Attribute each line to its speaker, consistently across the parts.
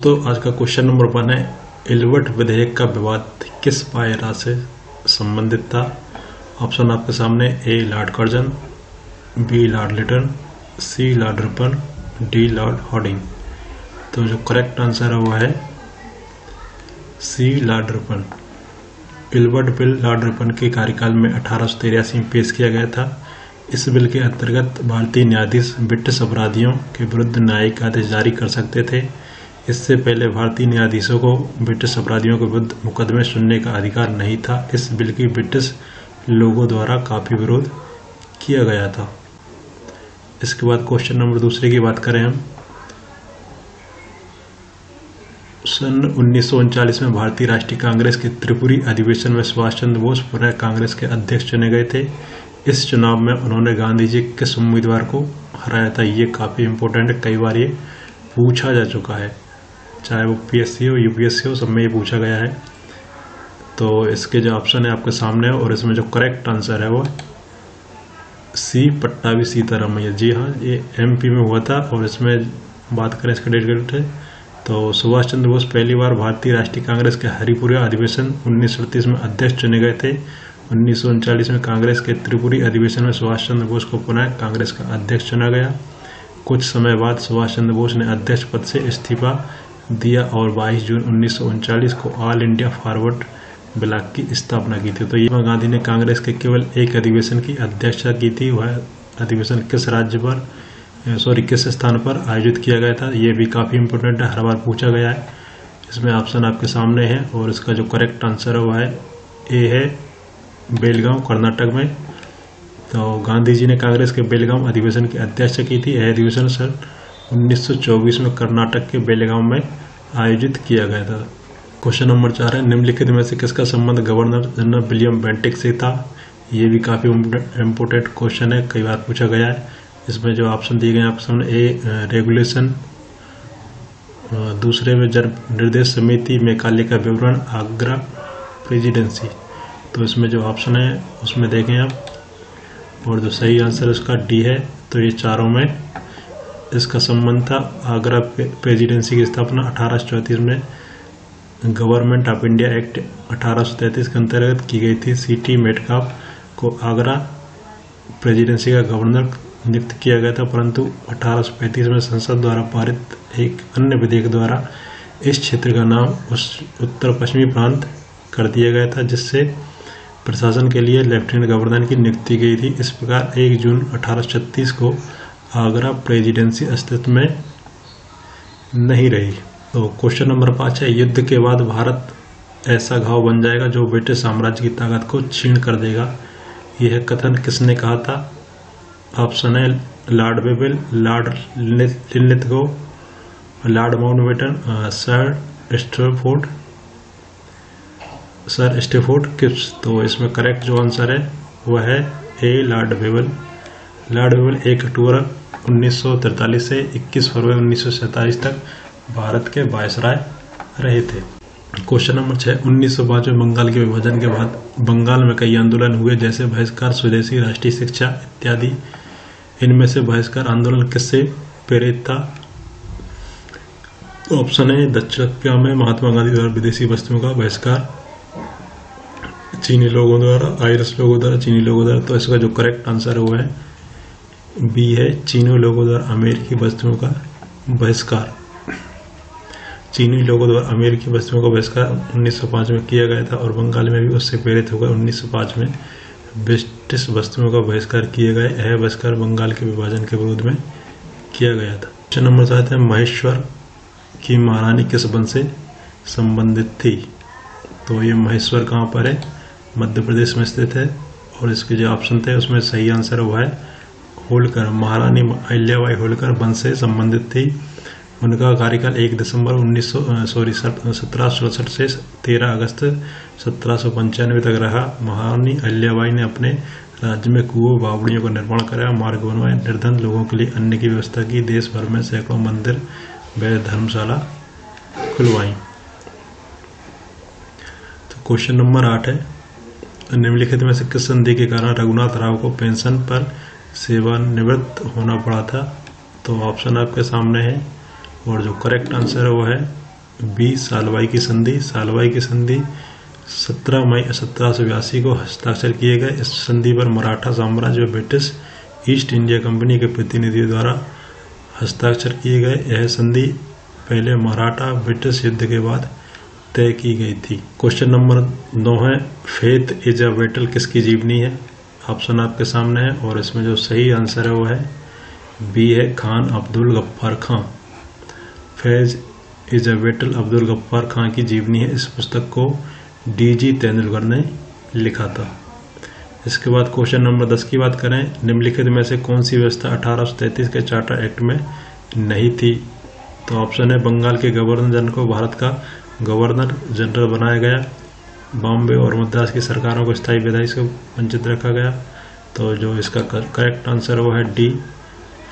Speaker 1: तो आज का क्वेश्चन नंबर 1 है, इल्बर्ट विधेयक का विवाद किस पायरा से संबंधित था। ऑप्शन आपके सामने, A lord Curzon, B lord Lytton, C lord Ripon, D lord Hardinge. तो जो करेक्ट आंसर है वो है C lord Ripon. Ilbert bill lord Ripon के कार्यकाल में 1883 में पेश किया गया था। इस बिल के अंतर्गत भारतीय न्यायाधीश ब्रिटिश अपराधियों के विरुद्ध न्यायिक आदेश जारी कर सकते थे। इससे पहले भारतीय न्यायाधीशों को ब्रिटिश अपराधियों के विरुद्ध मुकदमे सुनने का अधिकार नहीं था। इस बिल की ब्रिटिश लोगों द्वारा काफी विरोध किया गया था। इसके बाद क्वेश्चन नंबर 2 की बात करें हम, सन 1939 में भारतीय राष्ट्रीय कांग्रेस के त्रिपुरी अधिवेशन में सुभाष चंद्र बोस पुनः कांग्रेस के अध्यक्ष चुने गए थे। इस चुनाव में उन्होंने गांधी जी किस उम्मीदवार को हराया था। ये काफ़ी इम्पोर्टेंट है, कई बार ये पूछा जा चुका है, चाहे वो पीएससी हो यूपीएससी हो, सब में ये पूछा गया है। तो इसके जो ऑप्शन है आपके सामने है और इसमें जो करेक्ट आंसर है वो सी पट्टाभी सीतारामैया। जी हाँ, ये एमपी में हुआ था। और इसमें बात करें इसका डेट है तो सुभाष चंद्र बोस पहली बार भारतीय राष्ट्रीय कांग्रेस के हरिपुरा अधिवेशन 1938 में अध्यक्ष चुने गए थे। 1939 में कांग्रेस के त्रिपुरी अधिवेशन में सुभाष चंद्र बोस को पुनः कांग्रेस का अध्यक्ष चुना गया। कुछ समय बाद सुभाष चंद्र बोस ने अध्यक्ष पद से इस्तीफा दिया और 22 जून 1939 को ऑल इंडिया फॉरवर्ड ब्लॉक की स्थापना की थी। तो ये गांधी ने कांग्रेस के केवल एक अधिवेशन की अध्यक्षता की थी। वह अधिवेशन किस स्थान पर आयोजित किया गया था, ये भी काफ़ी इंपॉर्टेंट है, हर बार पूछा गया है। इसमें ऑप्शन आपके सामने है और इसका जो करेक्ट आंसर है वह है ए है बेलगांव, कर्नाटक में। तो गांधी जी ने कांग्रेस के बेलगांव अधिवेशन की अध्यक्षता की थी। यह अधिवेशन सन 1924 में कर्नाटक के बेलगांव में आयोजित किया गया था। क्वेश्चन नंबर 4 है, निम्नलिखित में से किसका संबंध गवर्नर जनरल विलियम बेंटिक से था। ये भी काफ़ी इम्पोर्टेंट क्वेश्चन है, कई बार पूछा गया है। इसमें जो ऑप्शन दिए गए हैं आपके सामने, ए रेगुलेशन, दूसरे में जन निर्देश समिति, मेघालय का विवरण, आगरा प्रेसिडेंसी। तो इसमें जो ऑप्शन है उसमें देखें आप, और जो सही आंसर उसका डी है। तो ये चारों में इसका संबंध था। आगरा प्रेसिडेंसी की स्थापना 1834 में गवर्नमेंट ऑफ इंडिया एक्ट 1833 के अंतर्गत की गई थी। सीटी मेटकाफ को आगरा प्रेसिडेंसी का गवर्नर नियुक्त किया गया था, परंतु 1835 में संसद द्वारा पारित एक अन्य विधेयक द्वारा इस क्षेत्र का नाम उत्तर पश्चिमी प्रांत कर दिया गया था, जिससे प्रशासन के लिए लेफ्टिनेंट गवर्नर की नियुक्ति गई थी। इस प्रकार 1 जून 1836 को आगरा प्रेसिडेंसी अस्तित्व में नहीं रही। तो क्वेश्चन नंबर 5 है, युद्ध के बाद भारत ऐसा घाव बन जाएगा जो ब्रिटिश साम्राज्य की ताकत को छीन कर देगा। यह कथन किसने कहा था। ऑप्शन है Lord Wavell, Lord Linlithgow, Lord Mountbatten, sir Stafford Cripps. तो इसमें करेक्ट जो आंसर है वह है A Lord Wavell. Lord Wavell 1 अक्टूबर 1943 से 21 फरवरी 1947 तक भारत के वायसराय रहे थे। क्वेश्चन नंबर 6, 1905 में बंगाल के विभाजन के बाद बंगाल में कई आंदोलन हुए, जैसे बहिष्कार, स्वदेशी, राष्ट्रीय शिक्षा इत्यादि। इनमें से बहिष्कार आंदोलन किससे प्रेरित था। ऑप्शन है दक्षिण अफ्रीका में महात्मा गांधी द्वारा विदेशी वस्तुओं का बहिष्कार, चीनी लोगों द्वारा, आयरिश लोगों द्वारा, चीनी लोगों द्वारा। तो इसका जो करेक्ट आंसर है वो है बी है चीनी लोगों द्वारा अमेरिकी वस्तुओं का बहिष्कार। चीनी लोगों द्वारा अमेरिकी वस्तुओं का बहिष्कार 1905 में किया गया था और बंगाल में भी उससे प्रेरित होकर 1905 में ब्रिटिश वस्तुओं का बहिष्कार किए गए। यह बहिष्कार बंगाल के विभाजन के विरोध में किया गया था। क्वेश्चन नंबर 7 है, महेश्वर की महारानी किस वंश से संबंधित थी। तो ये महेश्वर कहाँ पर है, मध्य प्रदेश में स्थित है। और इसके जो ऑप्शन थे उसमें सही आंसर हुआ है होलकर। महारानी अहिल्याबाई होलकर वंश से संबंधित थी। उनका कार्यकाल 1 दिसंबर 1767 से 13 अगस्त 1795 तक रहा। महारानी अहिल्याबाई ने अपने राज्य में कुओं, बावड़ियों का निर्माण कराया, मार्ग बनवाए, निर्धन लोगों के लिए अन्न की व्यवस्था की, देश भर में सैकड़ों मंदिर व धर्मशाला खुलवाई। तो क्वेश्चन नंबर 8 है, निम्नलिखित में से किस संधि के कारण रघुनाथ राव को पेंशन पर सेवानिवृत्त होना पड़ा था। तो ऑप्शन आपके सामने है और जो करेक्ट आंसर है वो है बी सालवाई की संधि। सालवाई की संधि 17 मई 1782 को हस्ताक्षर किए गए। इस संधि पर मराठा साम्राज्य और ब्रिटिश ईस्ट इंडिया कंपनी के प्रतिनिधियों द्वारा हस्ताक्षर किए गए। यह संधि पहले मराठा ब्रिटिश युद्ध के बाद तय की गई थी। क्वेश्चन नंबर 9 है, फेथ इज अ बैटल किसकी जीवनी है? ऑप्शन आपके सामने है और इसमें जो सही आंसर है वो है बी है Khan Abdul Ghaffar Khan. Faith is a battle Abdul Ghaffar Khan की जीवनी है। इस पुस्तक को डी.जी. तेंदुलकर ने लिखा था। इसके बाद क्वेश्चन नंबर 10 की बात करें, निम्नलिखित में से कौन सी व्यवस्था 1833 के चार्टर एक्ट में नहीं थी? तो ऑप्शन है बंगाल के गवर्नर जनरल को भारत का गवर्नर जनरल बनाया गया, बॉम्बे और मद्रास की सरकारों को स्थायी विधायी से वंचित रखा गया। तो जो इसका करेक्ट आंसर वो है डी,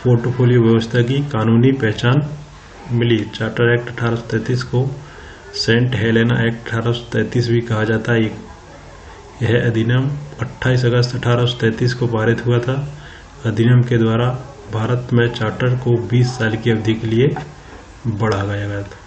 Speaker 1: पोर्टफोलियो व्यवस्था की कानूनी पहचान मिली। चार्टर एक्ट 1833 को सेंट हेलेना एक्ट 1833 भी कहा जाता है। यह अधिनियम 28 अगस्त 1833 को पारित हुआ था। अधिनियम के द्वारा भारत में चार्टर को 20 साल की अवधि के लिए बढ़ाया गया था।